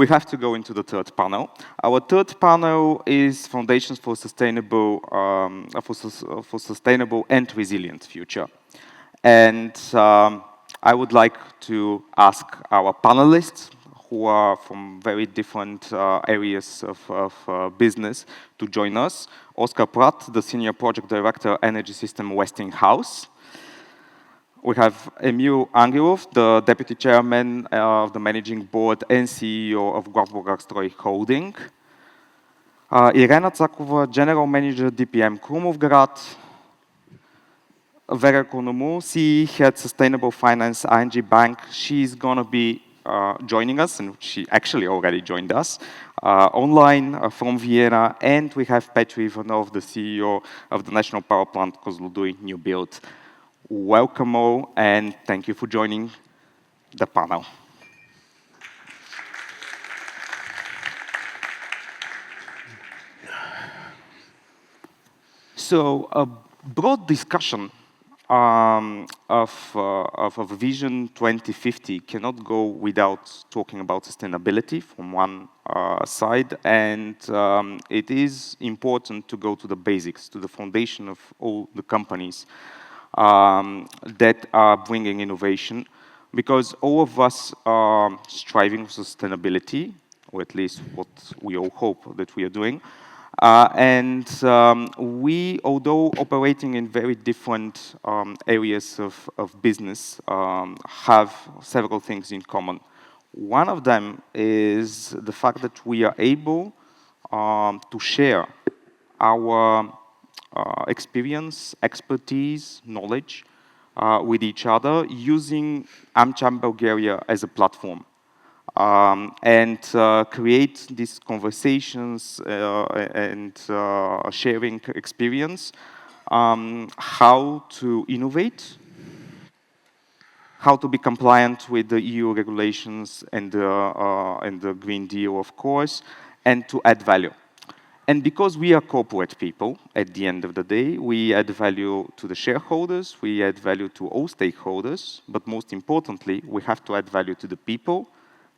we have to go into the third panel. Our third panel is Foundations for Sustainable, for Sustainable and Resilient Future. And I would like to ask our panelists, who are from very different areas of business, to join us. Oscar Pratt, the Senior Project Director, Energy System Westinghouse. We have Emil Angelov, the Deputy Chairman of the Managing Board and CEO of Global Holding. Irena Tsakova, General Manager, DPM Krumovgrad. Vera Konomu, Head Sustainable Finance, ING Bank. She's going to be joining us, and she actually already joined us, online from Vienna. And we have Petri Ivanov, the CEO of the National Power Plant Kozloduy New Build. Welcome all, and thank you for joining the panel. So, a broad discussion of Vision 2050 cannot go without talking about sustainability from one side, and it is important to go to the basics, to the foundation of all the companies that are bringing innovation, because all of us are striving for sustainability, or at least what we all hope that we are doing. We, although operating in very different areas of business, have several things in common. One of them is the fact that we are able to share our experience, expertise, knowledge with each other using AmCham Bulgaria as a platform. Create these conversations and sharing experience, how to innovate, how to be compliant with the EU regulations and the Green Deal, of course, and to add value. And because we are corporate people, at the end of the day, we add value to the shareholders, we add value to all stakeholders, but most importantly, we have to add value to the people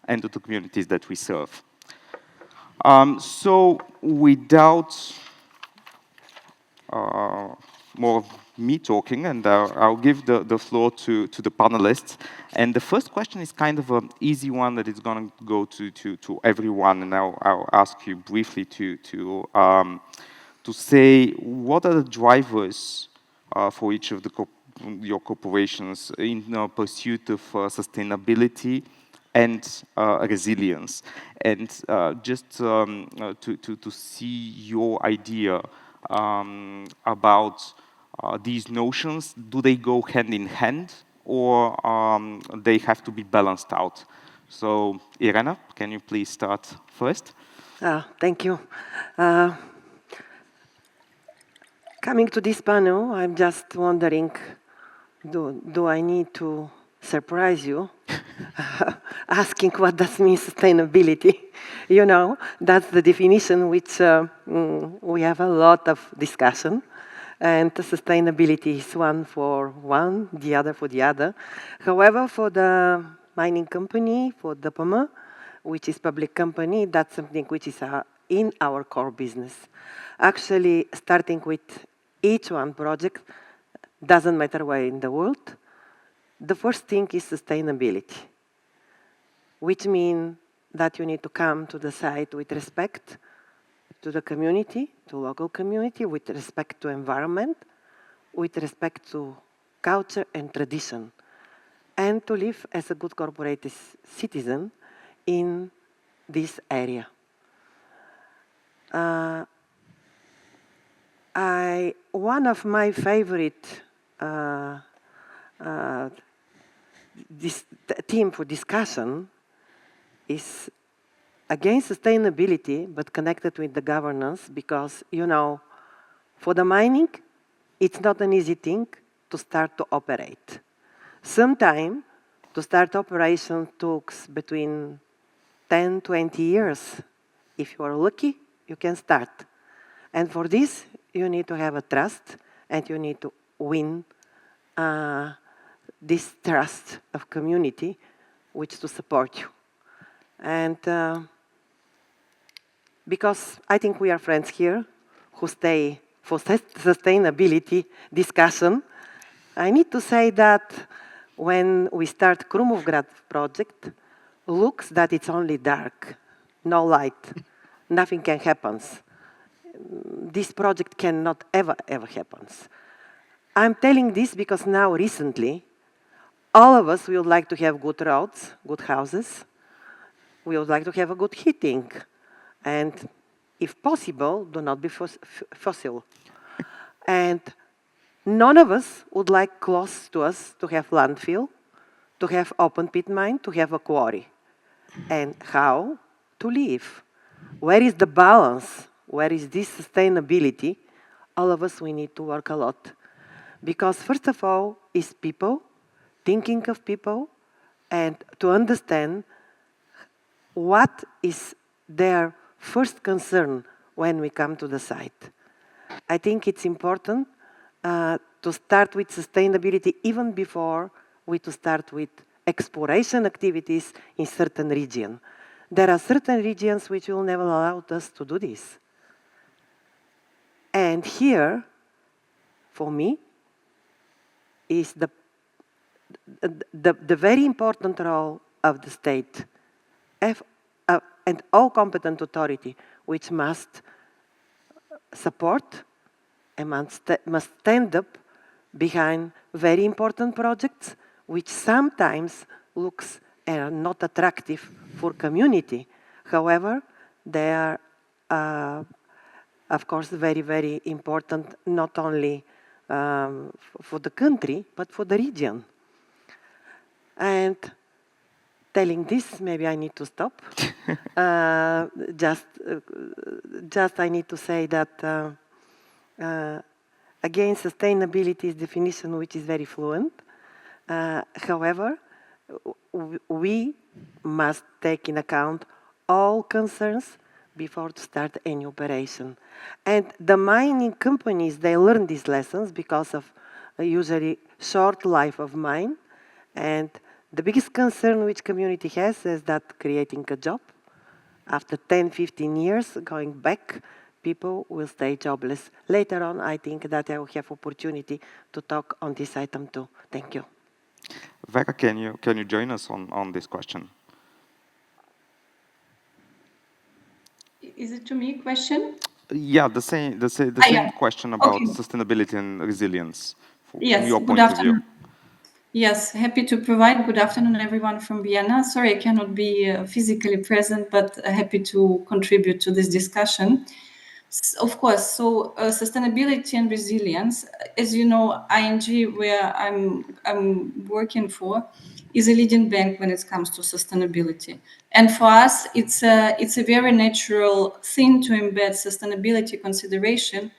and to the communities that we serve. So without more of me talking, and I'll give the floor to the panelists. And the first question is kind of an easy one that is going to go to everyone, and I'll ask you briefly to say what are the drivers for each of your corporations in pursuit of sustainability and resilience, and just to see your idea about these notions. Do they go hand in hand, or they have to be balanced out? So, Irena, can you please start first? Thank you. Coming to this panel, I'm just wondering, do I need to surprise you? Asking what does mean sustainability. You know, that's the definition which we have a lot of discussion. And the sustainability is one for one, the other for the other. However, for the mining company, for the PME, which is public company, that's something which is in our core business. Actually, starting with each one project, doesn't matter where in the world, the first thing is sustainability, which means that you need to come to the site with respect to the community, to local community, with respect to environment, with respect to culture and tradition, and to live as a good corporate citizen in this area. One of my favorite theme for discussion is again sustainability, but connected with the governance, because, you know, for the mining, it's not an easy thing to start to operate. Sometimes, to start operation takes between 10, 20 years. If you are lucky, you can start. And for this, you need to have a trust, and you need to win this trust of community, which to support you. And because I think we are friends here who stay for sustainability discussion. I need to say that when we start Krumovgrad project, looks that it's only dark, no light, nothing can happen. This project cannot ever happen. I'm telling this because now recently, all of us would like to have good roads, good houses. We would like to have a good heating. And if possible, do not be fossil. And none of us would like close to us to have landfill, to have open pit mine, to have a quarry. And how to live? Where is the balance? Where is this sustainability? All of us, we need to work a lot. Because first of all, is people, thinking of people, and to understand what is their first concern when we come to the site. I think it's important to start with sustainability even before we to start with exploration activities in certain regions. There are certain regions which will never allow us to do this. And here, for me, is the very important role of the state and all competent authority, which must support and must stand up behind very important projects, which sometimes looks not attractive for community. However, they are, of course, very, very important, not only for the country, but for the region. And telling this, maybe I need to stop. Just I need to say that, again, sustainability is definition which is very fluent. However, we must take in account all concerns before to start any operation. And the mining companies, they learn these lessons because of usually short life of mine. And the biggest concern which community has is that creating a job. After 10, 15 years, going back, people will stay jobless. Later on, I think that I will have opportunity to talk on this item too. Thank you. Vera, can you join us on this question? Is it to me question? Yeah, the same question about sustainability and resilience from your point of view. Yes, happy to provide. Good afternoon, everyone from Vienna. Sorry, I cannot be physically present, but happy to contribute to this discussion. Of course, so sustainability and resilience, as you know, ING, where I'm working for, is a leading bank when it comes to sustainability. And for us, it's a very natural thing to embed sustainability consideration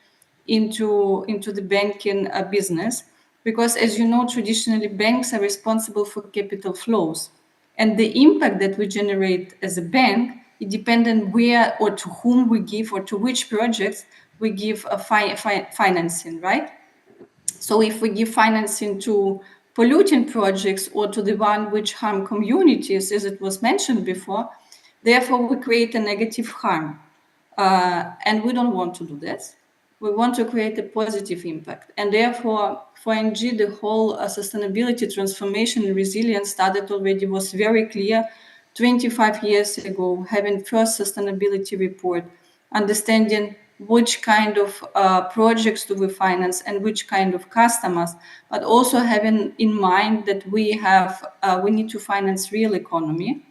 into the banking business. Because as you know, traditionally banks are responsible for capital flows. And the impact that we generate as a bank, it depends on where or to whom we give or to which projects we give a financing, right? So if we give financing to polluting projects or to the one which harm communities, as it was mentioned before, therefore we create a negative harm. And we don't want to do that. We want to create a positive impact. And therefore, for ING, the whole sustainability transformation and resilience started already, was very clear 25 years ago, having first sustainability report, understanding which kind of projects do we finance and which kind of customers, but also having in mind that we need to finance real economy.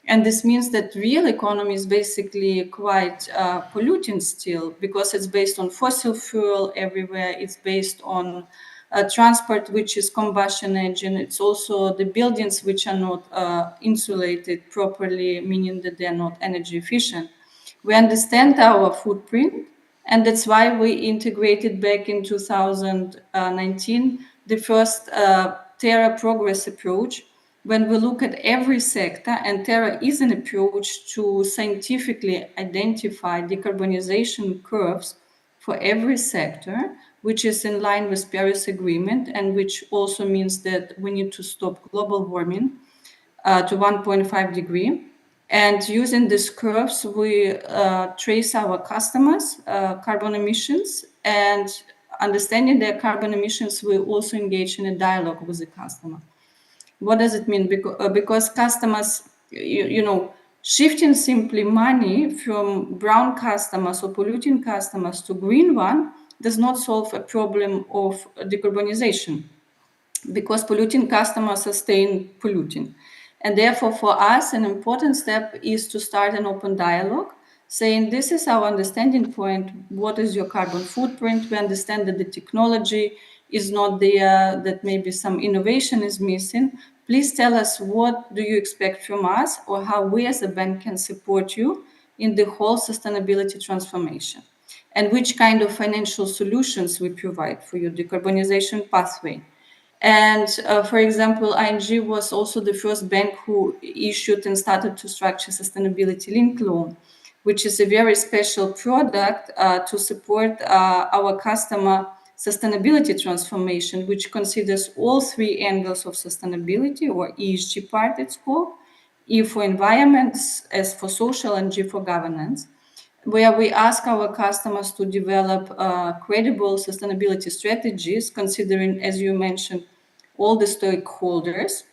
And this means that real economy is basically quite polluting still, because it's based on fossil fuel everywhere. It's based on transport, which is combustion engine. It's also the buildings which are not insulated properly, meaning that they're not energy efficient. We understand our footprint, and that's why we integrated back in 2019 the first Terra Progress approach, when we look at every sector, and Terra is an approach to scientifically identify decarbonization curves for every sector, which is in line with Paris Agreement, and which also means that we need to stop global warming to 1.5 degree. And using these curves, we trace our customers' carbon emissions, and understanding their carbon emissions, we also engage in a dialogue with the customer. What does it mean? Because customers, you know, shifting simply money from brown customers or polluting customers to green one does not solve a problem of decarbonization, because polluting customers sustain polluting. And therefore, for us, an important step is to start an open dialogue, saying this is our understanding point. What is your carbon footprint? We understand that the technology is not there, that maybe some innovation is missing. Please tell us, what do you expect from us, or how we as a bank can support you in the whole sustainability transformation, and which kind of financial solutions we provide for your decarbonization pathway. And for example, ING was also the first bank who issued and started to structure sustainability linked loan, which is a very special product to support our customer sustainability transformation, which considers all three angles of sustainability, or ESG part it's called, E for environment, S for social, and G for governance, where we ask our customers to develop credible sustainability strategies, considering, as you mentioned, all the stakeholders'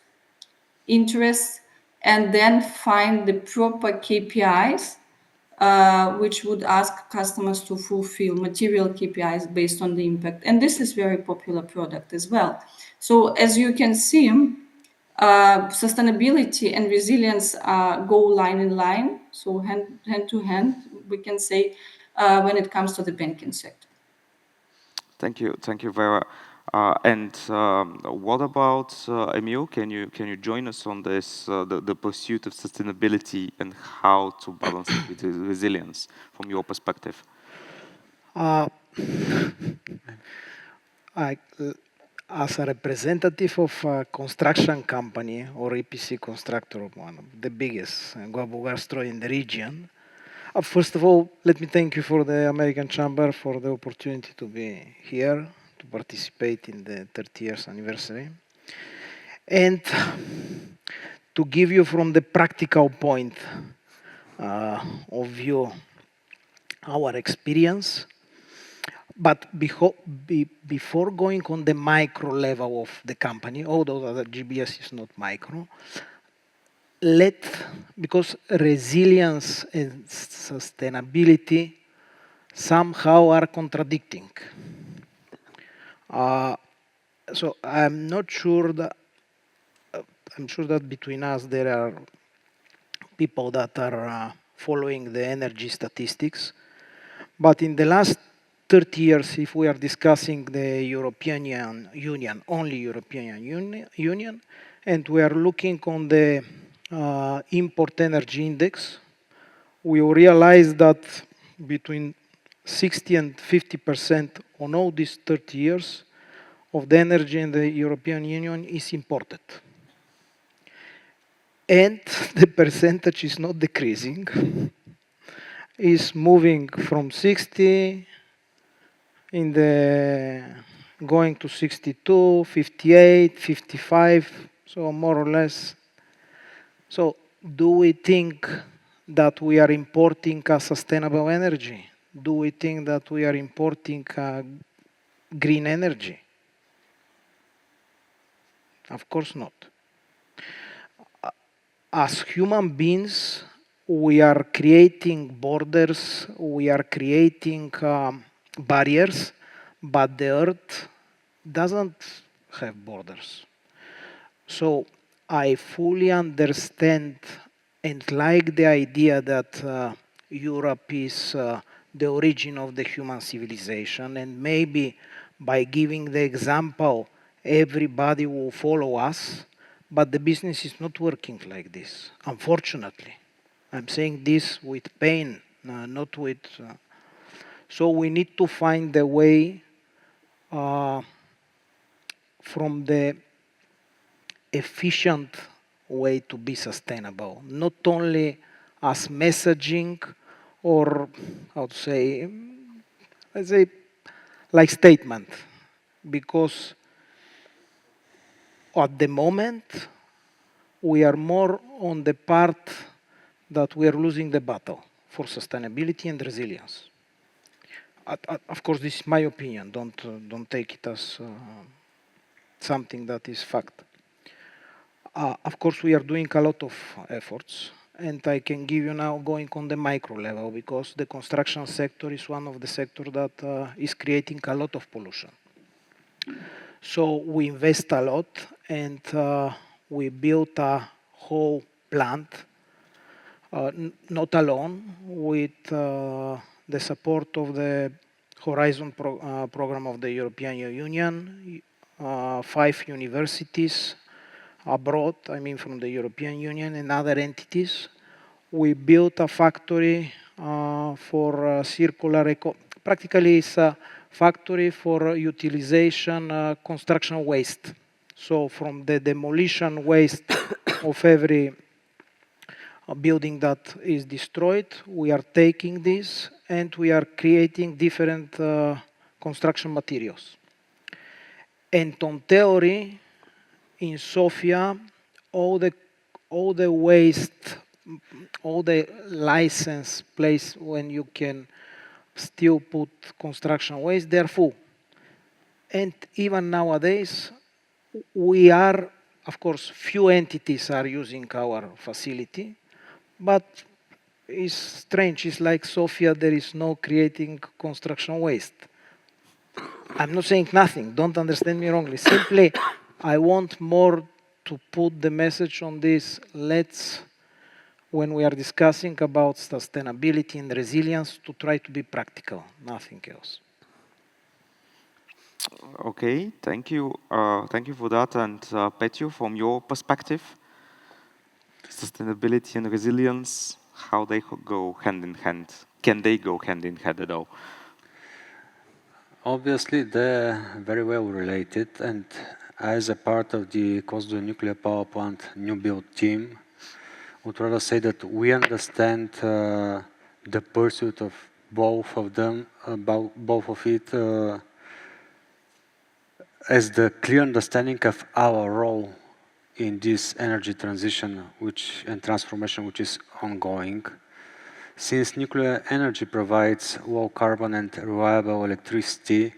interests, and then find the proper KPIs, which would ask customers to fulfill material KPIs based on the impact. And this is very popular product as well. So as you can see, sustainability and resilience go line in line, so hand to hand, we can say, when it comes to the banking sector. Thank you, Vera. And what about Emil? Can you join us on this, the pursuit of sustainability and how to balance it with resilience from your perspective? As a representative of a construction company or EPC constructor, one of the biggest Guabugarstro in the region, first of all, let me thank you for the American Chamber for the opportunity to be here to participate in the 30 years anniversary, and to give you from the practical point of view our experience. But before going on the micro level of the company, although the GBS is not micro, because resilience and sustainability somehow are contradicting. So I'm sure that between us there are people that are following the energy statistics. But in the last 30 years, if we are discussing the European Union, only European Union, and we are looking on the import energy index, we realize that between 60 and 50% on all these 30 years of the energy in the European Union is imported. And the percentage is not decreasing, is moving from 60 going to 62, 58, 55, so more or less. So do we think that we are importing a sustainable energy? Do we think that we are importing green energy? Of course not. As human beings, we are creating borders, we are creating barriers, but the earth doesn't have borders. So I fully understand and like the idea that Europe is the origin of the human civilization, and maybe by giving the example, everybody will follow us, but the business is not working like this, unfortunately. I'm saying this with pain, not with... So we need to find a way from the efficient way to be sustainable, not only as messaging or how to say, let's say, like statement, because at the moment we are more on the part that we are losing the battle for sustainability and resilience. Of course, this is my opinion. Don't take it as something that is fact. Of course, we are doing a lot of efforts, and I can give you now going on the micro level, because the construction sector is one of the sectors that is creating a lot of pollution. So we invest a lot, and we built a whole plant, not alone, with the support of the Horizon program of the European Union, 5 universities abroad, I mean from the European Union and other entities. We built a factory for circular practically it's a factory for utilization construction waste. So from the demolition waste of every building that is destroyed, we are taking this and we are creating different construction materials. And on theory, in Sofia, all the waste, all the license place when you can still put construction waste, they're full. And even nowadays, we are, of course, few entities are using our facility, but it's strange. It's like Sofia, there is no creating construction waste. I'm not saying nothing, don't understand me wrongly. Simply, I want more to put the message on this. Let's, when we are discussing about sustainability and resilience, to try to be practical, nothing else. Okay, thank you. Thank you for that. And Petju, from your perspective, sustainability and resilience, how they go hand in hand? Can they go hand in hand at all? Obviously, they're very well related, and as a part of the Kozloduy nuclear power plant new build team, I would rather say that we understand the pursuit of both of them, both of it, as the clear understanding of our role in this energy transition and transformation which is ongoing. Since nuclear energy provides low carbon and reliable electricity,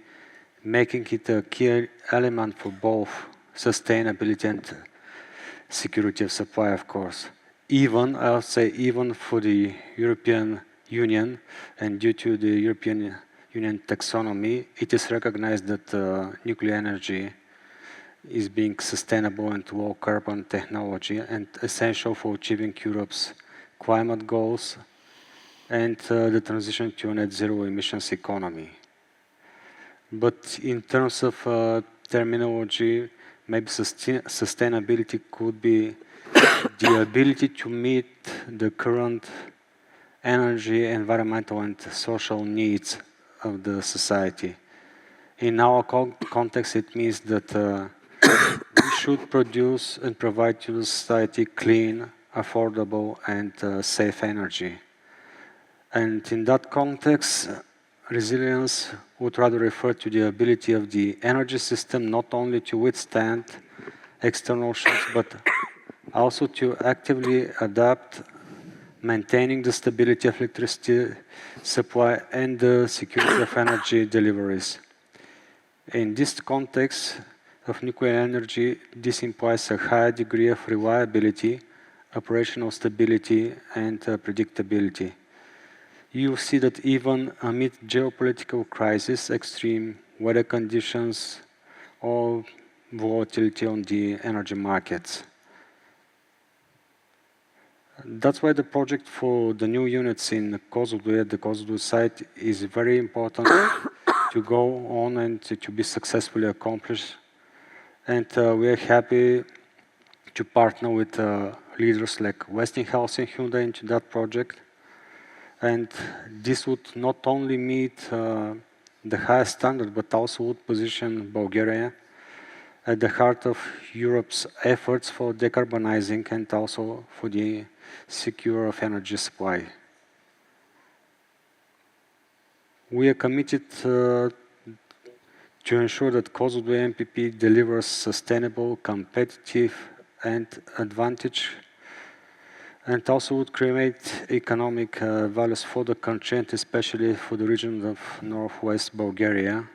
making it a key element for both sustainability and security of supply, of course. Even, I would say, even for the European Union, and due to the European Union taxonomy, it is recognized that nuclear energy is being sustainable and low carbon technology and essential for achieving Europe's climate goals and the transition to a net zero emissions economy. But in terms of terminology, maybe sustainability could be the ability to meet the current energy, environmental and social needs of the society. In our context, it means that we should produce and provide to the society clean, affordable and safe energy. And in that context, resilience would rather refer to the ability of the energy system not only to withstand external shocks, but also to actively adapt, maintaining the stability of electricity supply and the security of energy deliveries. In this context of nuclear energy, this implies a high degree of reliability, operational stability, and predictability. You see that even amid geopolitical crisis, extreme weather conditions, or volatility on the energy markets. That's why the project for the new units in Kozloduy, at the Kozloduy site, is very important to go on and to be successfully accomplished. And we are happy to partner with leaders like Westinghouse and Hyundai into that project. And this would not only meet the highest standard, but also would position Bulgaria at the heart of Europe's efforts for decarbonizing and also for the secure of energy supply. We are committed to ensure that Kozloduy MPP delivers sustainable, competitive and advantage and also would create economic values for the country and especially for the region of northwest Bulgaria.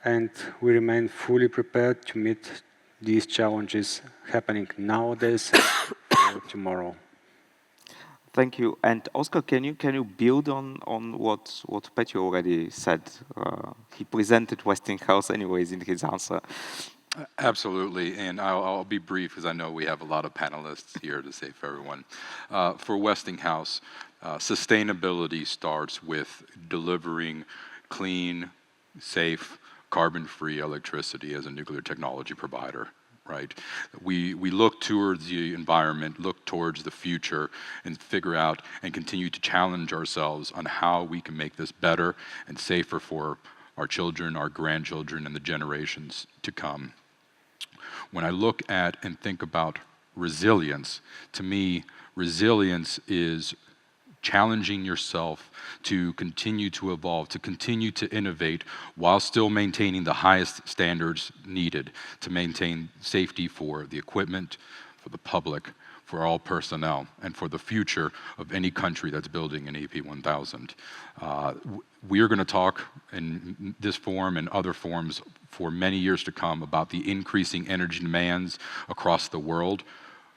And we remain fully prepared to meet these challenges happening nowadays and for tomorrow. Thank you. And Oscar, can you build on what Petr already said? He presented Westinghouse anyways in his answer. Absolutely, and I'll be brief because I know we have a lot of panelists here to say for everyone. For Westinghouse, sustainability starts with delivering clean, safe, carbon-free electricity as a nuclear technology provider. Right, we look towards the environment, look towards the future, and figure out and continue to challenge ourselves on how we can make this better and safer for our children, our grandchildren, and the generations to come. When I look at and think about resilience, to me, resilience is challenging yourself to continue to evolve, to continue to innovate while still maintaining the highest standards needed to maintain safety for the equipment, for the public, for all personnel, and for the future of any country that's building an AP1000. We are going to talk in this forum and other forums for many years to come about the increasing energy demands across the world,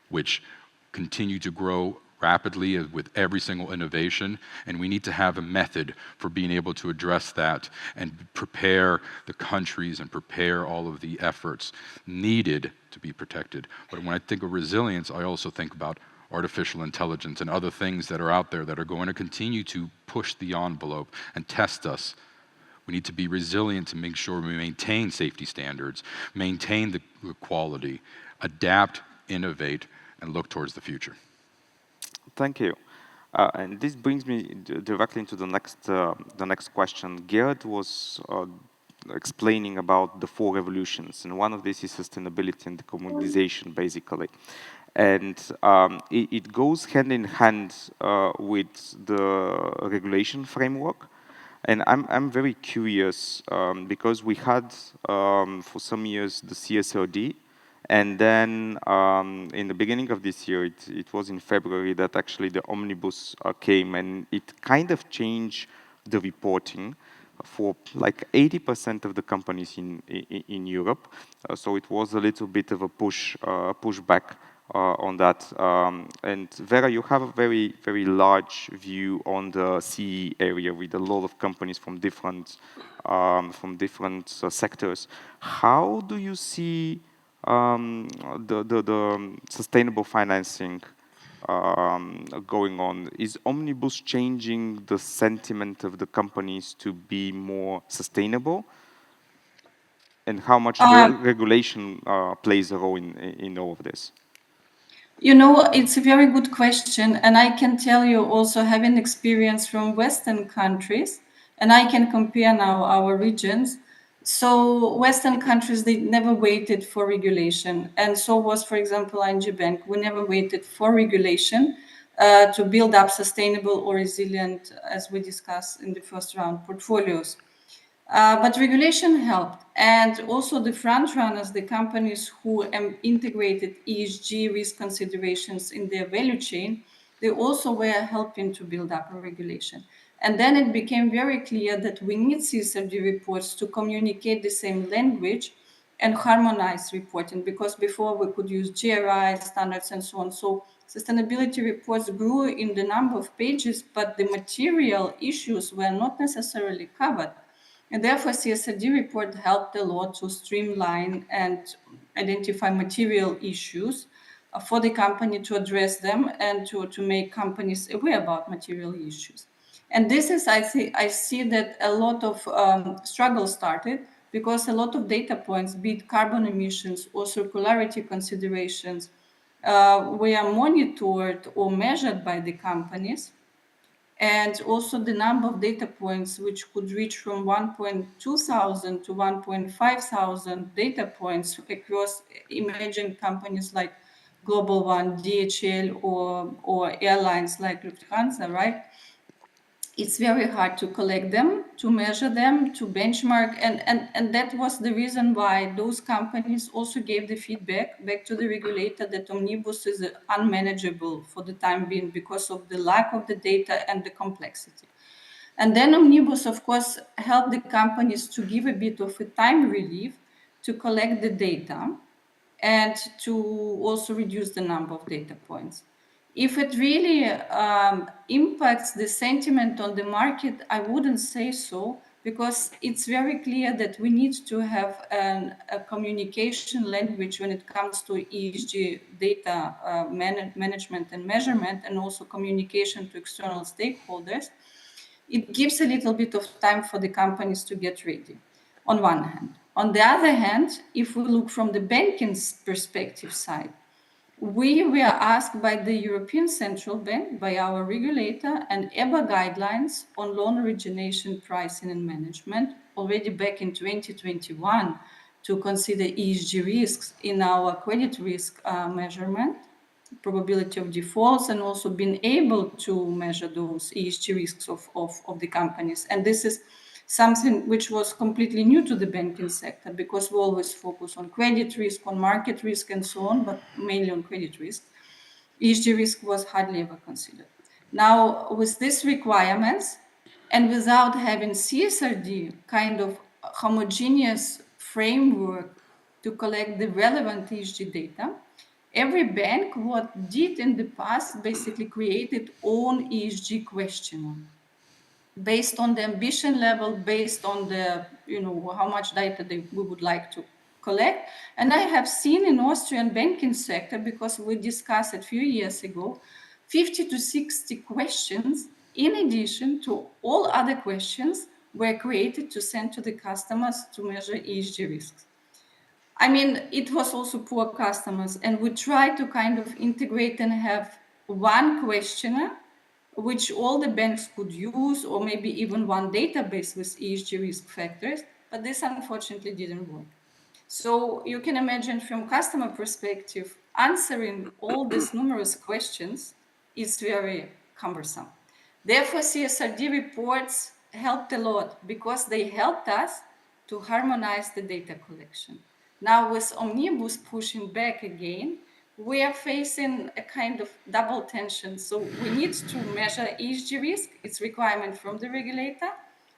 which continue to grow rapidly with every single innovation, and we need to have a method for being able to address that and prepare the countries and prepare all of the efforts needed to be protected. But when I think of resilience, I also think about artificial intelligence and other things that are out there that are going to continue to push the envelope and test us. We need to be resilient to make sure we maintain safety standards, maintain the quality, adapt, innovate, and look towards the future. Thank you. And this brings me directly into the next question. Gerard was explaining about the 4 revolutions, and one of these is sustainability and decarbonization, basically. And it goes hand in hand with the regulation framework. And I'm very curious because we had for some years the CSRD, and then in the beginning of this year, it was in February that actually the omnibus came, and it kind of changed the reporting for like 80% of the companies in Europe. So it was a little bit of a pushback on that. And Vera, you have a very, very large view on the CE area with a lot of companies from different sectors. How do you see the sustainable financing going on? Is Omnibus changing the sentiment of the companies to be more sustainable? And how much the regulation plays a role in all of this? You know, it's a very good question. And I can tell you also having experience from Western countries, and I can compare now our regions. So Western countries, they never waited for regulation. And so was, for example, ING Bank. We never waited for regulation to build up sustainable or resilient, as we discussed in the first round, portfolios. But regulation helped. And also the front runners, the companies who integrated ESG risk considerations in their value chain, they also were helping to build up a regulation. And then it became very clear that we need CSRD reports to communicate the same language and harmonize reporting, because before we could use GRI standards and so on. So sustainability reports grew in the number of pages, but the material issues were not necessarily covered. And therefore, CSRD report helped a lot to streamline and identify material issues for the company to address them and to make companies aware about material issues. And this is, I see that a lot of struggle started because a lot of data points, be it carbon emissions or circularity considerations, were monitored or measured by the companies. And also the number of data points, which could reach from 1.2 thousand to 1.5 thousand data points across emerging companies like Global One, DHL, or airlines like Lufthansa, right? it's very hard to collect them, to measure them, to benchmark. And that was the reason why those companies also gave the feedback back to the regulator that Omnibus is unmanageable for the time being because of the lack of the data and the complexity. And then Omnibus, of course, helped the companies to give a bit of a time relief to collect the data and to also reduce the number of data points. If it really impacts the sentiment on the market, I wouldn't say so, because it's very clear that we need to have a communication language when it comes to ESG data management and measurement, and also communication to external stakeholders. It gives a little bit of time for the companies to get ready, on one hand. On the other hand, if we look from the banking perspective side, we were asked by the European Central Bank, by our regulator, and EBA guidelines on loan origination, pricing, and management already back in 2021 to consider ESG risks in our credit risk measurement, probability of defaults, and also been able to measure those ESG risks of the companies. And this is something which was completely new to the banking sector, because we always focus on credit risk, on market risk, and so on, but mainly on credit risk. ESG risk was hardly ever considered. Now, with these requirements, and without having CSRD kind of homogeneous framework to collect the relevant ESG data, every bank, what did in the past, basically created own ESG questionnaire based on the ambition level, based on the, how much data we would like to collect. And I have seen in Austrian banking sector, because we discussed it a few years ago, 50 to 60 questions in addition to all other questions were created to send to the customers to measure ESG risks. I mean, it was also poor customers, and we tried to kind of integrate and have one questionnaire which all the banks could use, or maybe even one database with ESG risk factors, but this unfortunately didn't work. So you can imagine, from customer perspective, answering all these numerous questions is very cumbersome. Therefore, CSRD reports helped a lot, because they helped us to harmonize the data collection. Now, with Omnibus pushing back again, we are facing a kind of double tension. So we need to measure ESG risk, it's requirement from the regulator.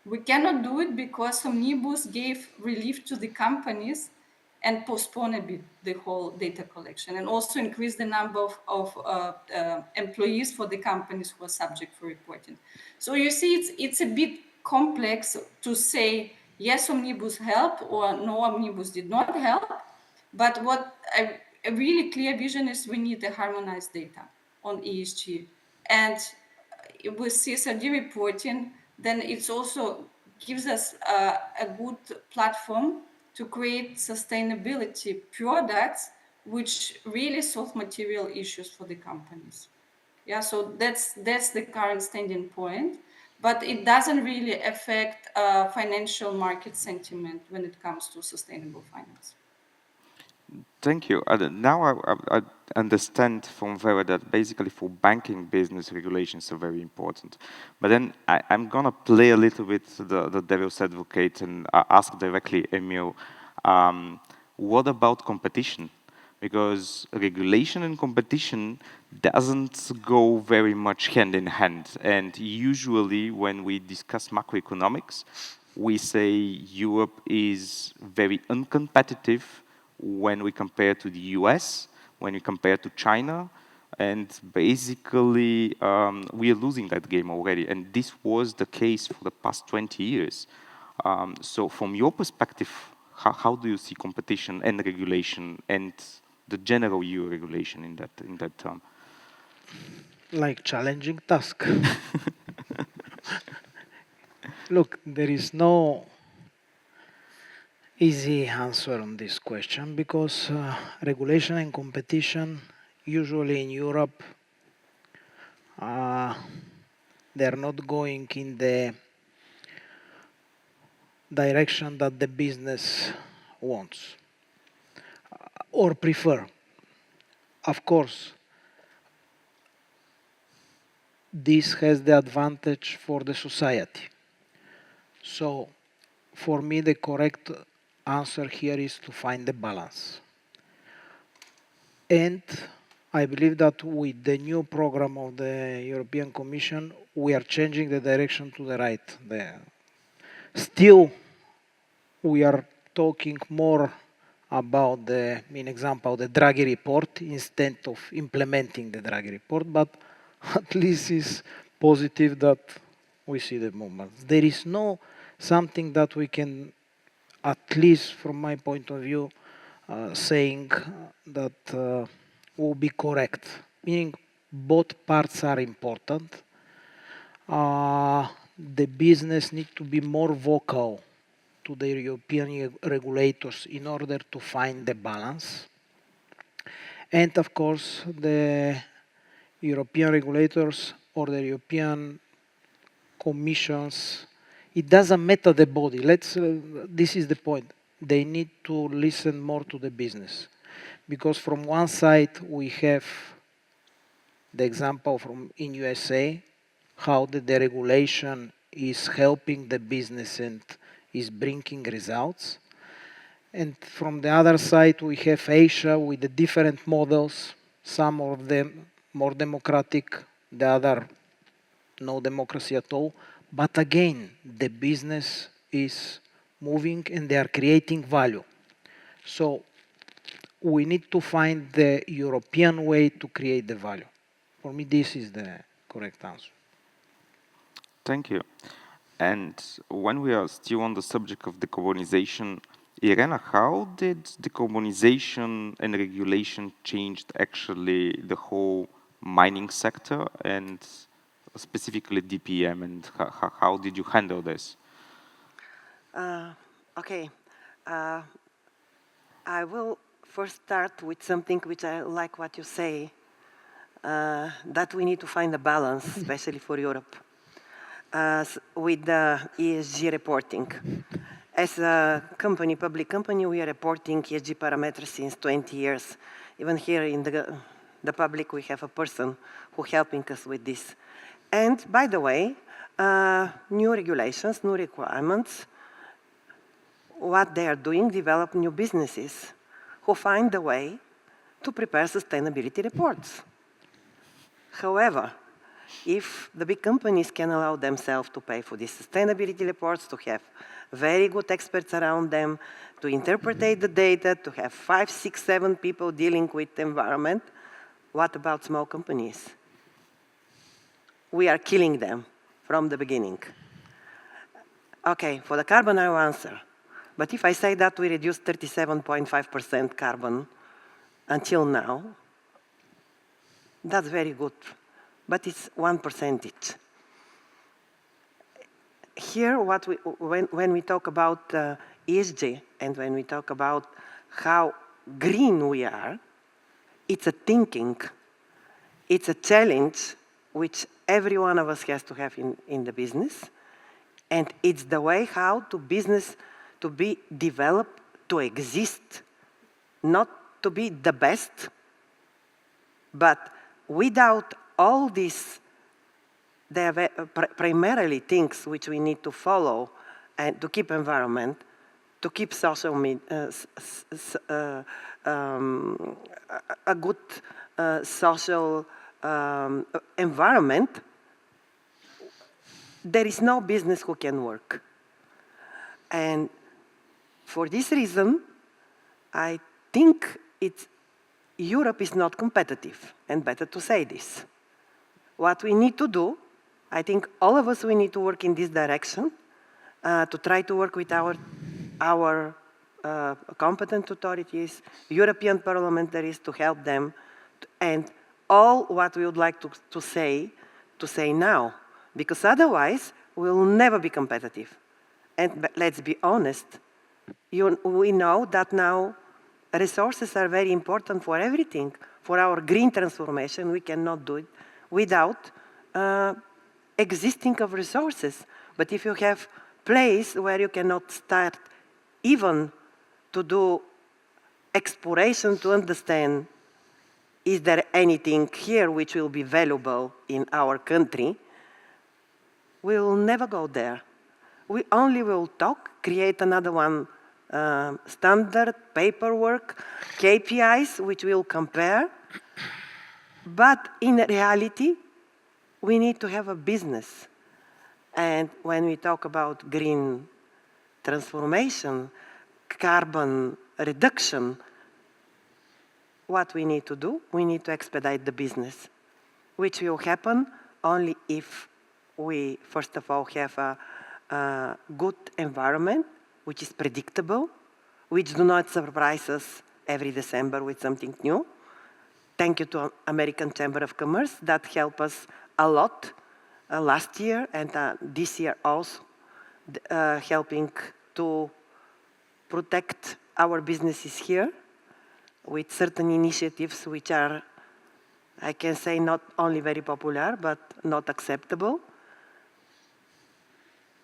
We cannot do it because Omnibus gave relief to the companies and postpone a bit the whole data collection, and also increase the number of employees for the companies who are subject for reporting. So you see, it's a bit complex to say, yes, Omnibus helped, or no, Omnibus did not help. But what a really clear vision is, we need the harmonized data on ESG. And with CSRD reporting, then it's also gives us a good platform to create sustainability products which really solve material issues for the companies. Yeah, so that's the current standing point, but it doesn't really affect financial market sentiment when it comes to sustainable finance. Thank you. Now I understand from Vera that basically for banking business, regulations are very important. But then I'm going to play a little bit the devil's advocate and ask directly Emil, what about competition? Because regulation and competition doesn't go very much hand in hand. And usually when we discuss macroeconomics, we say Europe is very uncompetitive when we compare to the US, when we compare to China, and basically we are losing that game already. And this was the case for the past 20 years. So from your perspective, how do you see competition and regulation and the general EU regulation in that term? Like challenging task. Look, there is no easy answer on this question, because regulation and competition, usually in Europe, they're not going in the direction that the business wants or prefer. Of course, this has the advantage for the society. So for me, the correct answer here is to find the balance. And I believe that with the new program of the European Commission, we are changing the direction to the right. Still, we are talking more about the, in example, the Draghi report instead of implementing the Draghi report, but at least it's positive that we see the movement. There is no something that we can, at least from my point of view, saying that will be correct. Meaning both parts are important. The business need to be more vocal to the European regulators in order to find the balance. And of course, the European regulators or the European commissions, it doesn't matter the body. This is the point. They need to listen more to the business. Because from one side, we have the example from in USA, how the deregulation is helping the business and is bringing results. And from the other side, we have Asia with the different models, some of them more democratic, the other no democracy at all. But again, the business is moving and they are creating value. So we need to find the European way to create the value. For me, this is the correct answer. Thank you. And when we are still on the subject of decarbonization, Irena, how did decarbonization and regulation changed actually the whole mining sector and specifically DPM, and how did you handle this? Okay. I will first start with something which I like what you say, that we need to find a balance, especially for Europe, with the ESG reporting. As a company, public company, we are reporting ESG parameters since 20 years. Even here in the public, we have a person who helping us with this. And by the way, new regulations, new requirements, what they are doing, develop new businesses who find a way to prepare sustainability reports. However, if the big companies can allow themselves to pay for these sustainability reports, to have very good experts around them, to interpret the data, to have 5, 6, 7 people dealing with the environment, what about small companies? We are killing them from the beginning. Okay, for the carbon I will answer. But if I say that we reduced 37.5% carbon until now, that's very good, but it's 1%. Here, when we talk about ESG and when we talk about how green we are, it's a thinking, it's a challenge which every one of us has to have in the business, and it's the way how to business to be developed, to exist, not to be the best, but without all these, there are primarily things which we need to follow and to keep environment, to keep social a good social environment. There is no business who can work. And for this reason, I think Europe is not competitive, and better to say this. What we need to do, I think all of us, we need to work in this direction, to try to work with our competent authorities, European parliamentaries, to help them, and all what we would like to say now, because otherwise we will never be competitive. And let's be honest, we know that now resources are very important for everything. For our green transformation, we cannot do it without existing of resources. But if you have place where you cannot start even to do exploration to understand is there anything here which will be valuable in our country, we will never go there. We only will talk, create another one standard, paperwork, KPIs, which we'll compare. But in reality, we need to have a business. And when we talk about green transformation, carbon reduction, what we need to do? We need to expedite the business, which will happen only if we, first of all, have a good environment, which is predictable, which do not surprise us every December with something new. Thank you to American Chamber of Commerce that helped us a lot last year and this year also, helping to protect our businesses here with certain initiatives which are, I can say, not only very popular, but not acceptable.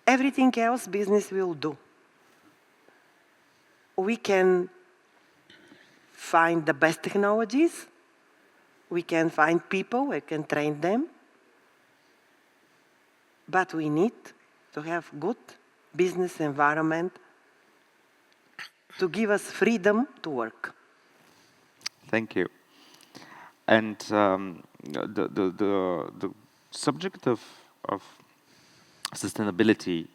Everything else business will do. We can find the best technologies, we can find people, we can train them, but we need to have good business environment to give us freedom to work. Thank you. And the subject of sustainability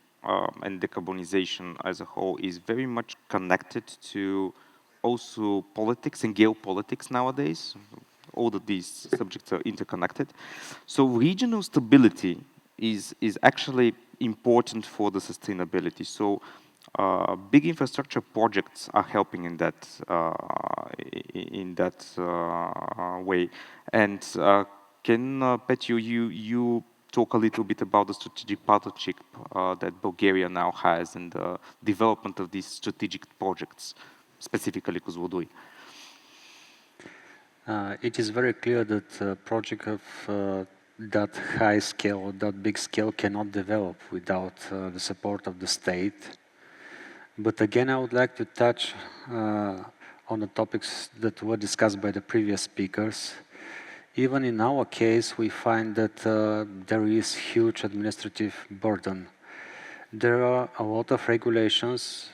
and decarbonization as a whole is very much connected to also politics and geopolitics nowadays. All of these subjects are interconnected. So regional stability is actually important for the sustainability. So big infrastructure projects are helping in that way. And can Petju, you talk a little bit about the strategic partnership that Bulgaria now has and the development of these strategic projects, specifically Kozloduy? It is very clear that a project of that high scale or that big scale cannot develop without the support of the state. But again, I would like to touch on the topics that were discussed by the previous speakers. Even in our case, we find that there is huge administrative burden. There are a lot of regulations.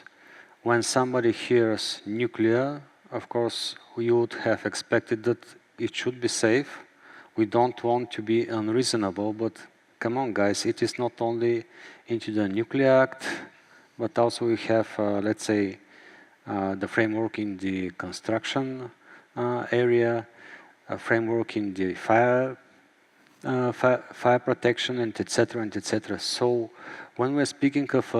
When somebody hears nuclear, of course, we would have expected that it should be safe. We don't want to be unreasonable, but come on, guys, it is not only into the Nuclear Act, but also we have, let's say, the framework in the construction area, a framework in the fire protection, and etc., and etc. So when we're speaking of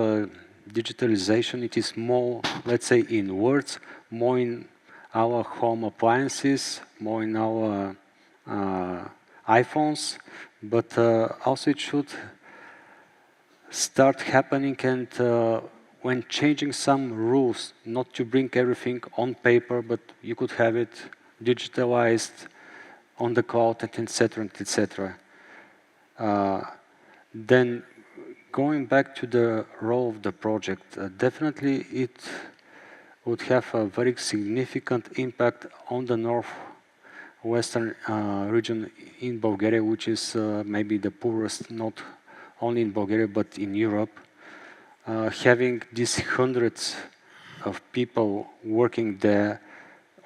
digitalization, it is more, let's say, in words, more in our home appliances, more in our iPhones, but also it should start happening and when changing some rules, not to bring everything on paper, but you could have it digitalized on the cloud, and etc., etc. Then going back to the role of the project, definitely it would have a very significant impact on the northwestern region in Bulgaria, which is maybe the poorest, not only in Bulgaria, but in Europe. Having these hundreds of people working there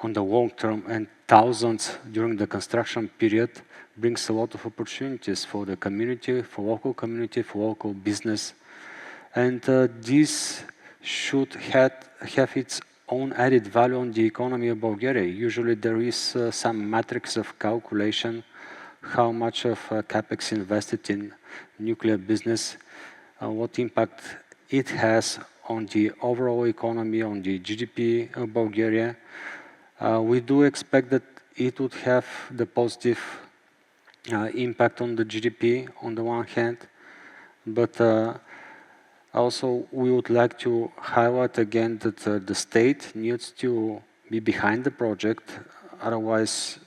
on the long term and thousands during the construction period brings a lot of opportunities for the community, for local business. And this should have its own added value on the economy of Bulgaria. Usually there is some matrix of calculation, how much of capex invested in nuclear business, what impact it has on the overall economy, on the GDP of Bulgaria. We do expect that it would have the positive impact on the GDP on the one hand, but also we would like to highlight again that the state needs to be behind the project, otherwise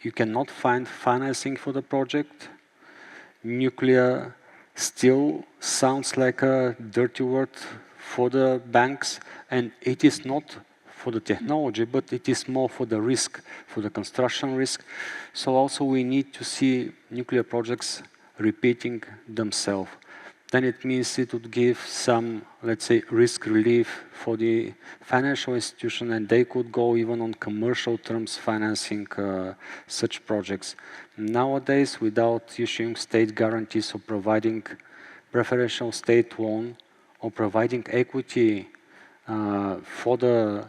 you cannot find financing for the project. Nuclear still sounds like a dirty word for the banks, and it is not for the technology, but it is more for the risk, for the construction risk. So also we need to see nuclear projects repeating themselves. Then it means it would give some, let's say, risk relief for the financial institution, and they could go even on commercial terms financing such projects. Nowadays, without issuing state guarantees or providing preferential state loan or providing equity for the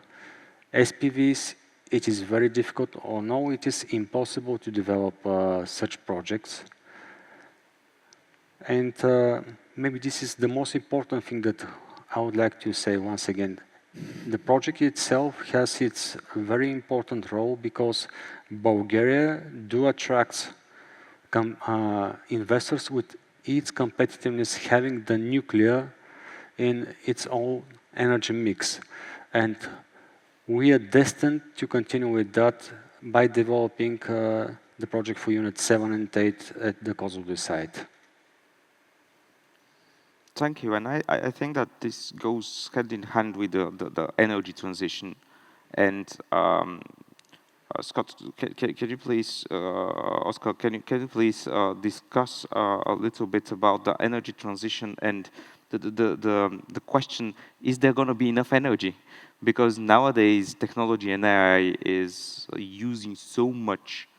SPVs, it is very difficult, or no, it is impossible to develop such projects. And maybe this is the most important thing that I would like to say once again. The project itself has its very important role because Bulgaria do attract investors with its competitiveness having the nuclear in its own energy mix. And we are destined to continue with that by developing the project for Unit 7 and 8 at the Kozloduy site. Thank you, and I think that this goes hand in hand with the energy transition. And Scott, can you please, Oscar, can you please discuss a little bit about the energy transition and the question: is there going to be enough energy? Because nowadays technology and AI is using so much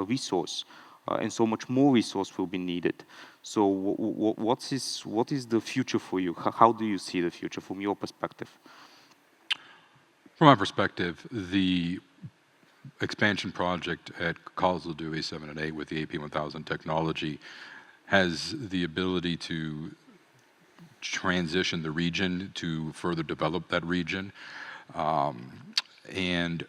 resource, and so much more resource will be needed. So what is the future for you? How do you see the future from your perspective? From my perspective, the expansion project at Kozloduy 7 and 8 with the AP1000 technology has the ability to transition the region to further develop that region. And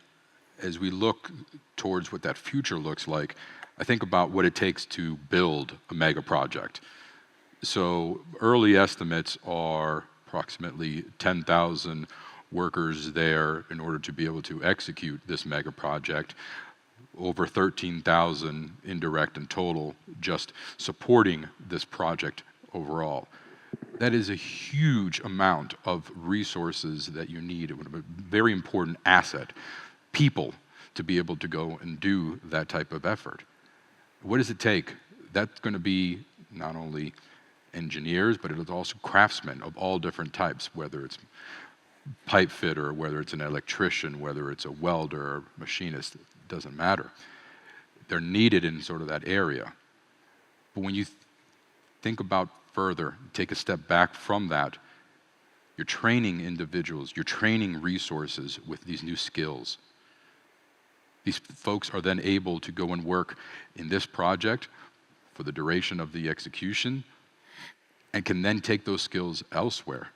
as we look towards what that future looks like, I think about what it takes to build a mega project. So early estimates are approximately 10,000 workers there in order to be able to execute this mega project, over 13,000 indirect in total just supporting this project overall. That is a huge amount of resources that you need, a very important asset, people, to be able to go and do that type of effort. What does it take? That's going to be not only engineers, but it's also craftsmen of all different types, whether it's pipe fitter, whether it's an electrician, whether it's a welder or machinist, it doesn't matter. They're needed in sort of that area. But when you think about further, take a step back from that, you're training individuals, you're training resources with these new skills. These folks are then able to go and work in this project for the duration of the execution and can then take those skills elsewhere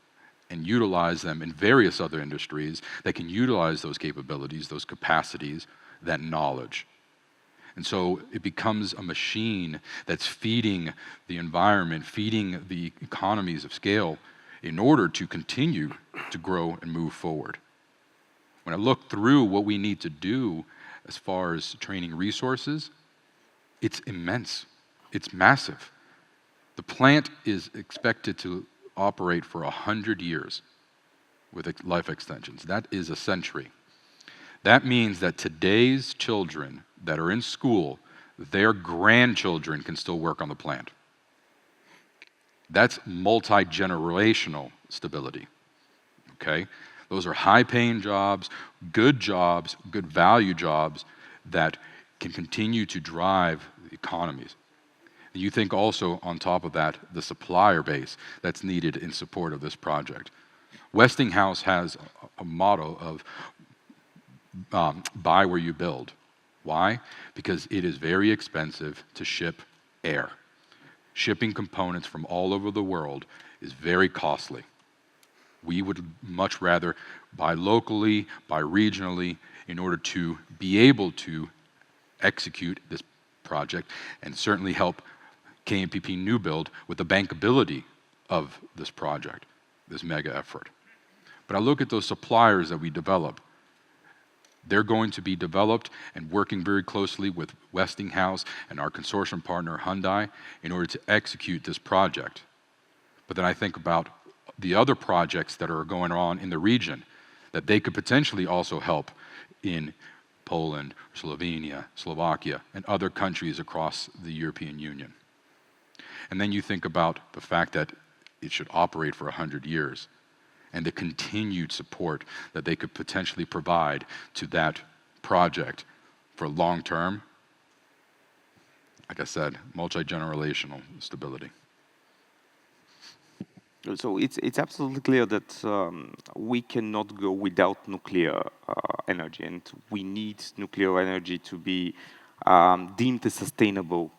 and utilize them in various other industries that can utilize those capabilities, those capacities, that knowledge. And so it becomes a machine that's feeding the environment, feeding the economies of scale in order to continue to grow and move forward. When I look through what we need to do as far as training resources, it's immense. It's massive. The plant is expected to operate for 100 years with life extensions. That is a century. That means that today's children that are in school, their grandchildren can still work on the plant. That's multi-generational stability, okay? Those are high-paying jobs, good value jobs that can continue to drive the economies. You think also on top of that, the supplier base that's needed in support of this project. Westinghouse has a motto of buy where you build. Why? Because it is very expensive to ship air. Shipping components from all over the world is very costly. We would much rather buy locally, buy regionally, in order to be able to execute this project and certainly help KMPP New Build with the bankability of this project, this mega effort. But I look at those suppliers that we develop. They're going to be developed and working very closely with Westinghouse and our consortium partner Hyundai in order to execute this project. But then I think about the other projects that are going on in the region that they could potentially also help in Poland, Slovenia, Slovakia, and other countries across the European Union. And then you think about the fact that it should operate for 100 years and the continued support that they could potentially provide to that project for long term. Like I said, multi-generational stability. So it's absolutely clear that we cannot go without nuclear energy, and we need nuclear energy to be deemed as sustainable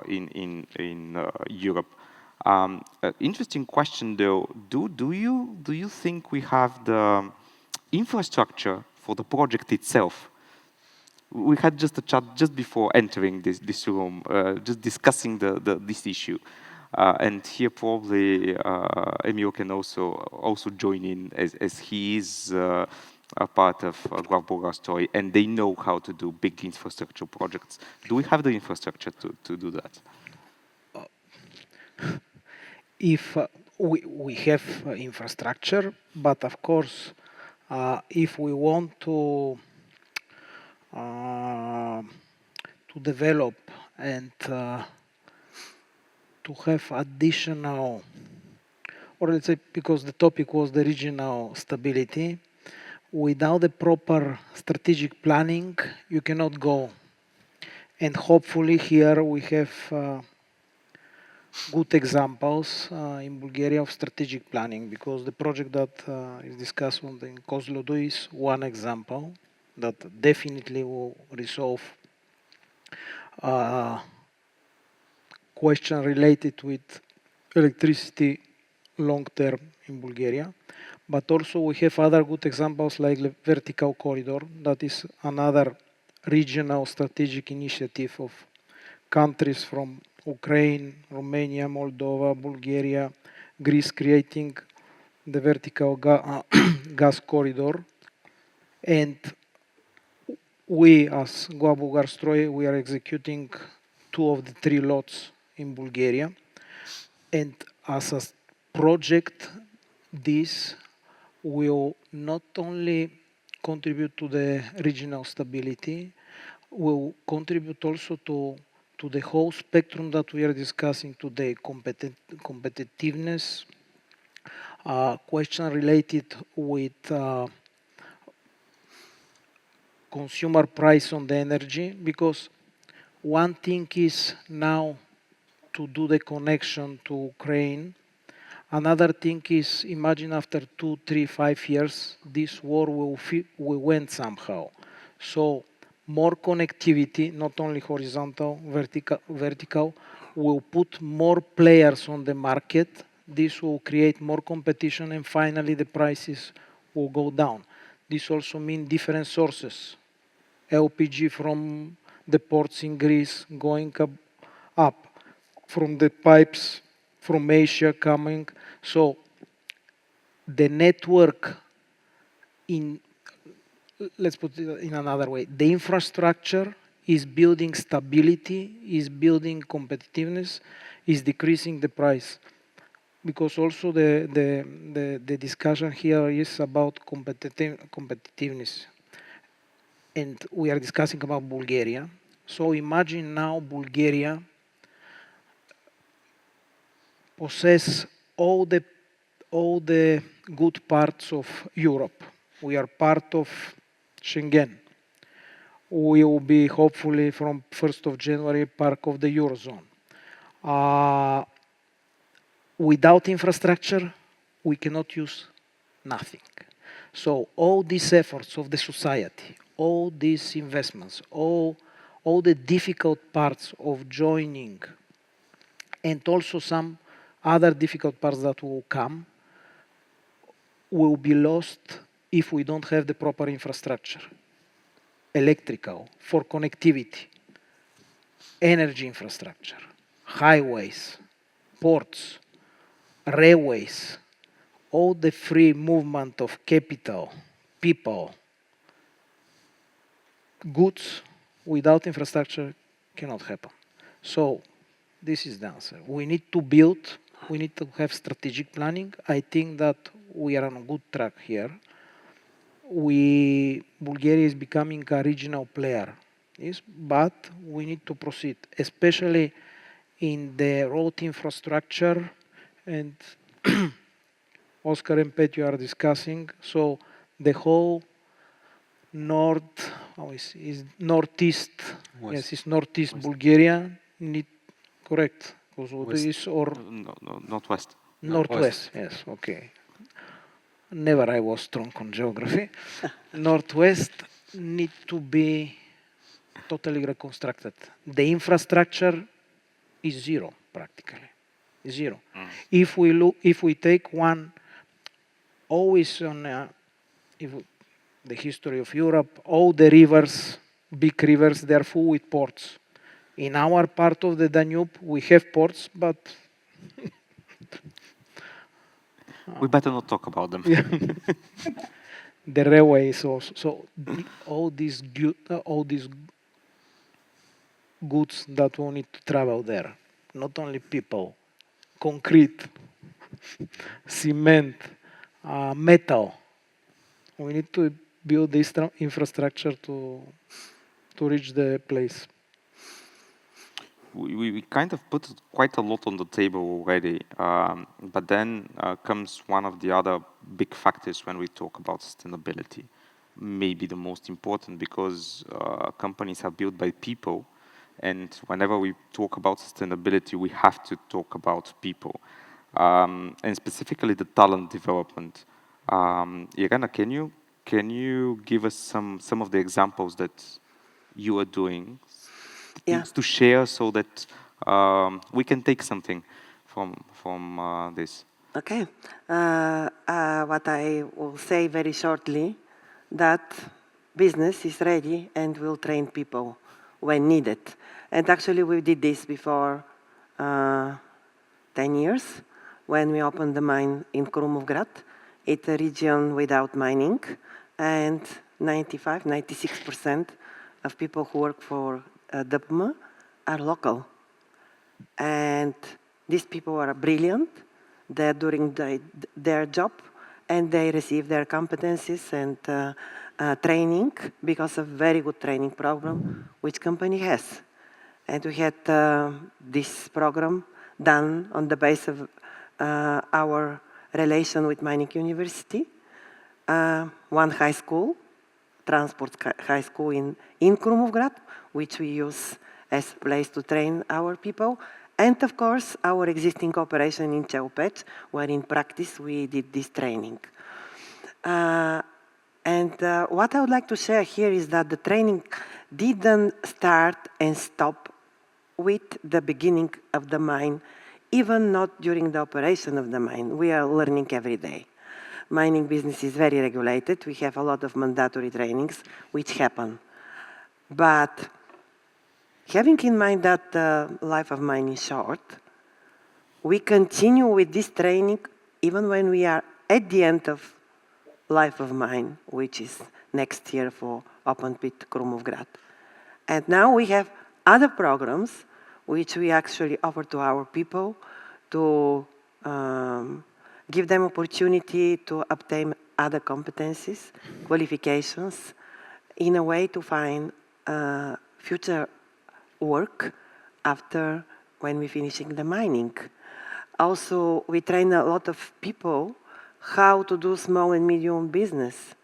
in Europe. Interesting question though. Do you think we have the infrastructure for the project itself? We had just a chat just before entering this room, just discussing this issue. And here probably Emil can also join in as he is a part of Bulgaria story, and they know how to do big infrastructure projects. Do we have the infrastructure to do that? If we have infrastructure, but of course, if we want to develop and to have additional, or let's say, because the topic was the regional stability, without the proper strategic planning, you cannot go. And hopefully here we have good examples in Bulgaria of strategic planning, because the project that is discussed in Kozloduy is one example that definitely will resolve question related with electricity long term in Bulgaria. But also we have other good examples like the vertical corridor, that is another regional strategic initiative of countries from Ukraine, Romania, Moldova, Bulgaria, Greece, creating the vertical gas corridor. And we as Goa Bulgarstroy, we are executing 2 of the 3 lots in Bulgaria. And as a project, this will not only contribute to the regional stability, will contribute also to the whole spectrum that we are discussing today, competitiveness, question related with consumer price on the energy, because one thing is now to do the connection to Ukraine. Another thing is, imagine after 2, 3, 5 years, this war will end somehow. So more connectivity, not only horizontal, vertical, will put more players on the market. This will create more competition, and finally the prices will go down. This also means different sources. LPG from the ports in Greece going up, from the pipes from Asia coming. So the network, let's put it in another way, the infrastructure is building stability, is building competitiveness, is decreasing the price. Because also the discussion here is about competitiveness. And we are discussing about Bulgaria. So imagine now Bulgaria possess all the good parts of Europe. We are part of Schengen. We will be hopefully from 1st of January part of the Eurozone. Without infrastructure, we cannot use nothing. So all these efforts of the society, all these investments, all the difficult parts of joining, and also some other difficult parts that will come, will be lost if we don't have the proper infrastructure. Electrical, for connectivity, energy infrastructure, highways, ports, railways, all the free movement of capital, people, goods, without infrastructure cannot happen. So this is the answer. We need to build, we need to have strategic planning. I think that we are on a good track here. Bulgaria is becoming a regional player. Yes, but we need to proceed, especially in the road infrastructure, and Oscar and Pet you are discussing. So the whole is northeast. West. Yes, it's northeast West. Bulgaria. Correct. West. Is or Northwest. northwest. Yes, okay. Never I was strong on geography. Northwest need to be totally reconstructed. The infrastructure is zero practically. Zero. If we take one, always on the history of Europe, all the rivers, big rivers, they are full with ports. In our part of the Danube, we have ports, but We better not talk about them. the railways also. So all these goods that will need to travel there, not only people, concrete, cement, metal. We need to build this infrastructure to reach the place. We kind of put quite a lot on the table already, but then comes one of the other big factors when we talk about sustainability. Maybe the most important, because companies are built by people, and whenever we talk about sustainability, we have to talk about people, and specifically the talent development. Irena, can you give us some of the examples that you are doing? Things to share so that we can take something from this. Okay. What I will say very shortly, that business is ready and will train people when needed. And actually we did this before 10 years when we opened the mine in Krumovgrad. It's a region without mining, and 96% of people who work for DPM are local. And these people are brilliant. They're doing their job, and they receive their competencies and training because of very good training program which company has. And we had this program done on the basis of our relation with Mining University, one high school, transport high school in Krumovgrad, which we use as a place to train our people. And of course, our existing operation in Ceopec, where in practice we did this training. What I would like to share here is that the training didn't start and stop with the beginning of the mine, even not during the operation of the mine. We are learning every day. Mining business is very regulated. We have a lot of mandatory trainings which happen. But having in mind that the life of mine is short, we continue with this training even when we are at the end of life of mine, which is next year for open pit Krumovgrad. And now we have other programs which we actually offer to our people to give them opportunity to obtain other competencies, qualifications, in a way to find future work after when we're finishing the mining. Also, we train a lot of people how to do small and medium business.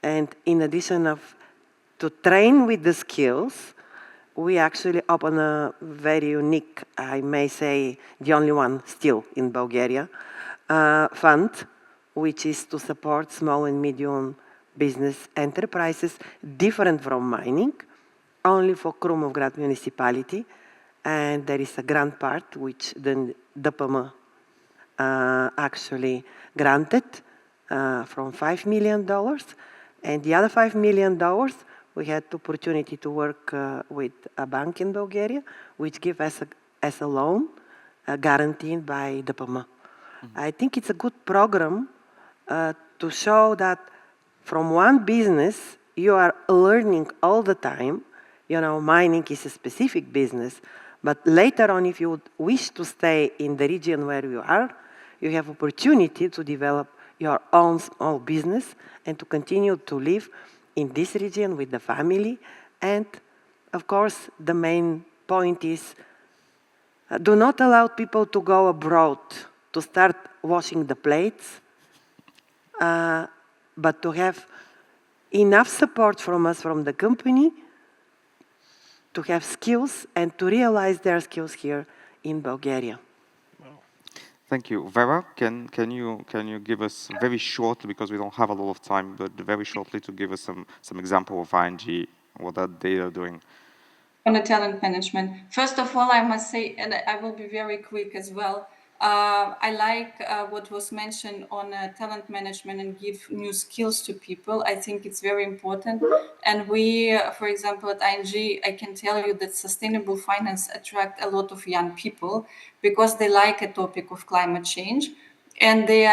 And in addition to train with the skills, we actually open a very unique, I may say, the only one still in Bulgaria, fund, which is to support small and medium business enterprises, different from mining, only for Krumovgrad municipality. And there is a grant part which the DPM actually granted from $5 million. And the other $5 million, we had the opportunity to work with a bank in Bulgaria, which gave us as a loan, guaranteed by DPM. I think it's a good program to show that from one business, you are learning all the time. You know, mining is a specific business, but later on, if you wish to stay in the region where you are, you have opportunity to develop your own small business and to continue to live in this region with the family. And of course, the main point is do not allow people to go abroad to start washing the plates, but to have enough support from us, from the company, to have skills and to realize their skills here in Bulgaria. Thank you. Vera, can you give us very shortly, because we don't have a lot of time, but very shortly to give us some example of ING, what that they are doing? On the talent management. First of all, I must say, and I will be very quick as well, I like what was mentioned on talent management and give new skills to people. I think it's very important. And we, for example, at ING, I can tell you that sustainable finance attract a lot of young people because they like a topic of climate change. And they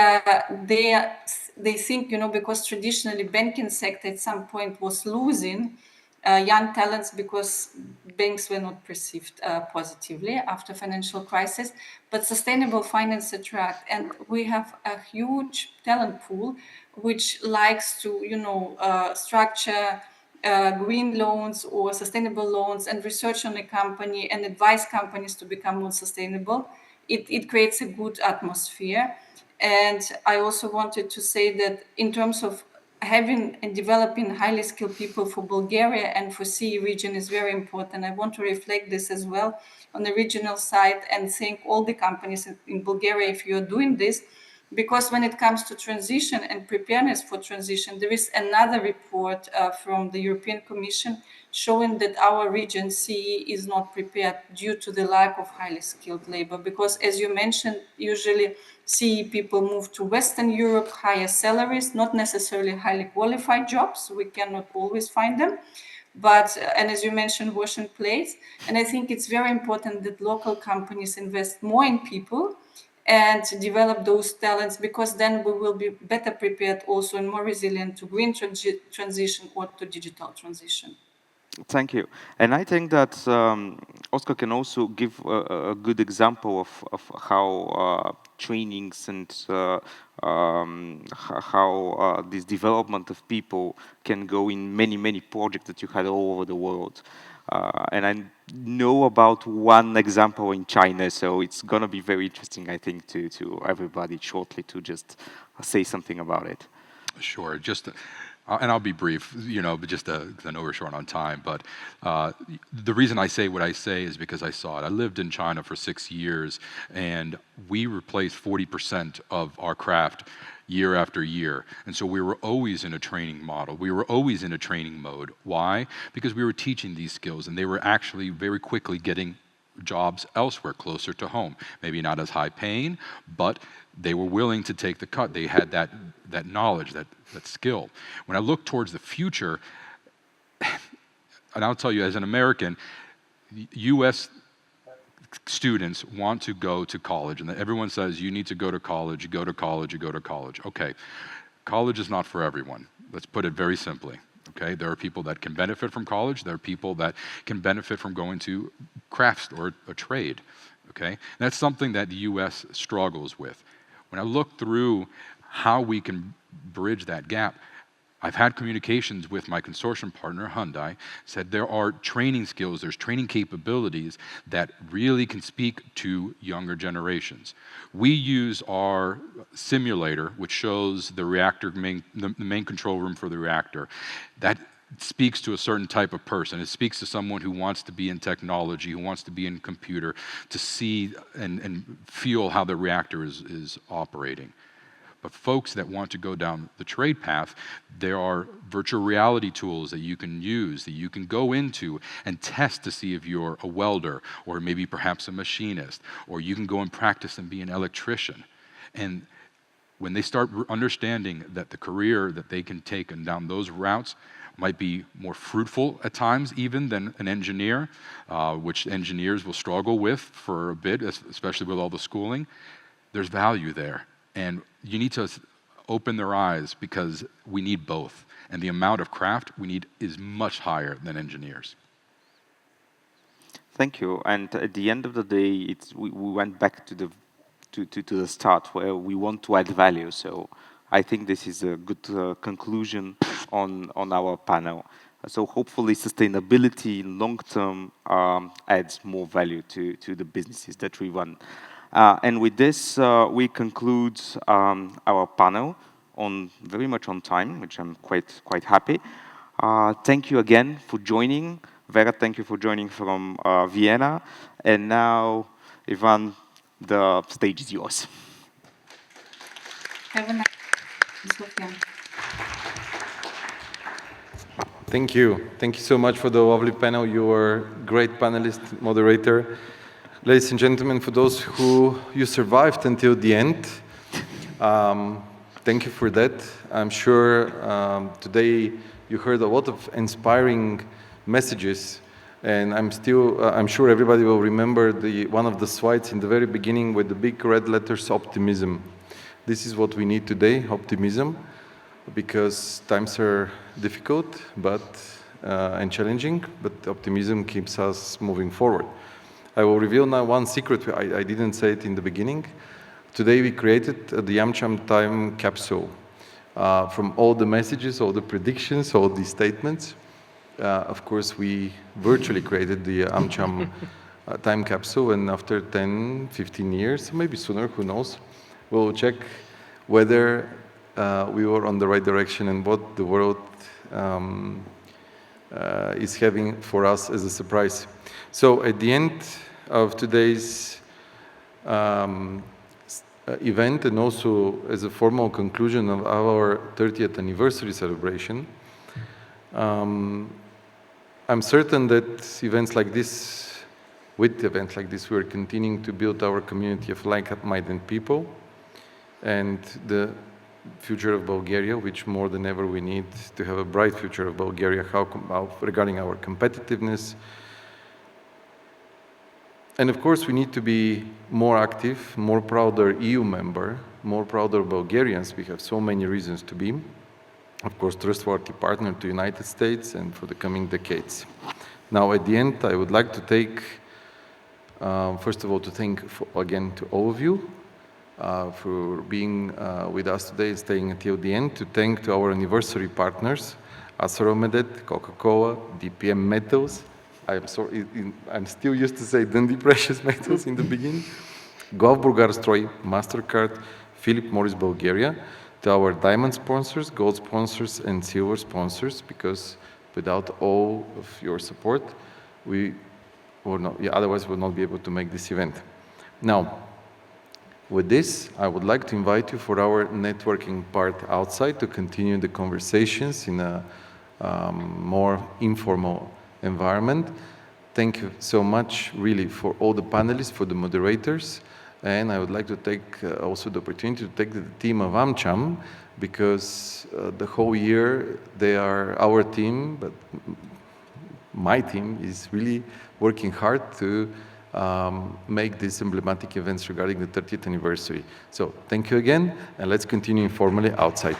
think, because traditionally banking sector at some point was losing young talents because banks were not perceived positively after financial crisis, but sustainable finance attract, and we have a huge talent pool which likes to structure green loans or sustainable loans and research on a company and advise companies to become more sustainable. It creates a good atmosphere. And I also wanted to say that in terms of having and developing highly skilled people for Bulgaria and for CE region is very important. I want to reflect this as well on the regional side and thank all the companies in Bulgaria if you're doing this, because when it comes to transition and preparedness for transition, there is another report from the European Commission showing that our region CE is not prepared due to the lack of highly skilled labor. Because as you mentioned, usually CE people move to Western Europe, higher salaries, not necessarily highly qualified jobs. We cannot always find them. But, and as you mentioned, washing plates. And I think it's very important that local companies invest more in people and develop those talents, because then we will be better prepared also and more resilient to green transition or to digital transition. Thank you. And I think that Oscar can also give a good example of how trainings and how this development of people can go in many projects that you had all over the world. And I know about one example in China, so it's going to be very interesting, I think, to everybody shortly to just say something about it. Sure. And I'll be brief, but just because I know we're short on time. But the reason I say what I say is because I saw it. I lived in China for 6 years, and we replaced 40% of our craft year after year. And so we were always in a training model. We were always in a training mode. Why? Because we were teaching these skills, and they were actually very quickly getting jobs elsewhere, closer to home. Maybe not as high paying, but they were willing to take the cut. They had that knowledge, that skill. When I look towards the future, and I'll tell you as an American, U.S. students want to go to college, and everyone says you need to go to college, you go to college, you go to college. Okay, college is not for everyone. Let's put it very simply. Okay, there are people that can benefit from college. There are people that can benefit from going to crafts or a trade. Okay, and that's something that the U.S. struggles with. When I look through how we can bridge that gap, I've had communications with my consortium partner, Hyundai, said there are training skills, there's training capabilities that really can speak to younger generations. We use our simulator, which shows the reactor, the main control room for the reactor. That speaks to a certain type of person. It speaks to someone who wants to be in technology, who wants to be in computer, to see and feel how the reactor is operating. But folks that want to go down the trade path, there are virtual reality tools that you can use, that you can go into and test to see if you're a welder or maybe perhaps a machinist, or you can go and practice and be an electrician. And when they start understanding that the career that they can take and down those routes might be more fruitful at times even than an engineer, which engineers will struggle with for a bit, especially with all the schooling, there's value there. And you need to open their eyes, because we need both. And the amount of craft we need is much higher than engineers. Thank you. And at the end of the day, we went back to the start, where we want to add value. So I think this is a good conclusion on our panel. So hopefully sustainability in long term adds more value to the businesses that we run. And with this, we conclude our panel very much on time, which I'm quite happy. Thank you again for joining. Vera, thank you for joining from Vienna. And now, Ivan, the stage is yours. Have a nice day, Sofia. Thank you. Thank you so much for the lovely panel. You were a great panelist, moderator. Ladies and gentlemen, for those who you survived until the end, thank you for that. I'm sure today you heard a lot of inspiring messages, and I'm sure everybody will remember one of the slides in the very beginning with the big red letters, optimism. This is what we need today, optimism, because times are difficult and challenging, but optimism keeps us moving forward. I will reveal now one secret. I didn't say it in the beginning. Today we created the AmCham time capsule. From all the messages, all the predictions, all the statements, of course, we virtually created the AmCham time capsule, and after 10, 15 years, maybe sooner, who knows, we'll check whether we were on the right direction and what the world is having for us as a surprise. So at the end of today's event, and also as a formal conclusion of our 30th anniversary celebration, I'm certain that with events like this, we're continuing to build our community of like-minded people and the future of Bulgaria, which more than ever we need to have a bright future of Bulgaria regarding our competitiveness. And of course, we need to be more active, more prouder EU member, more prouder Bulgarians. We have so many reasons to be. Of course, trustworthy partner to United States and for the coming decades. Now, at the end, I would like to take, first of all, to thank again to all of you for being with us today and staying until the end. To thank to our anniversary partners, ArcelorMittal, Coca-Cola, DPM Metals. I'm sorry, I'm still used to say Dundee Precious Metals in the beginning. Glавбургарстрой, MasterCard, Philip Morris Bulgaria, to our diamond sponsors, gold sponsors, and silver sponsors, because without all of your support, otherwise we will not be able to make this event. Now, with this, I would like to invite you for our networking part outside to continue the conversations in a more informal environment. Thank you so much, really, for all the panelists, for the moderators, and I would like to take also the opportunity to thank the team of AmCham, because the whole year they are our team, but my team is really working hard to make these emblematic events regarding the 30th anniversary. So thank you again, and let's continue informally outside.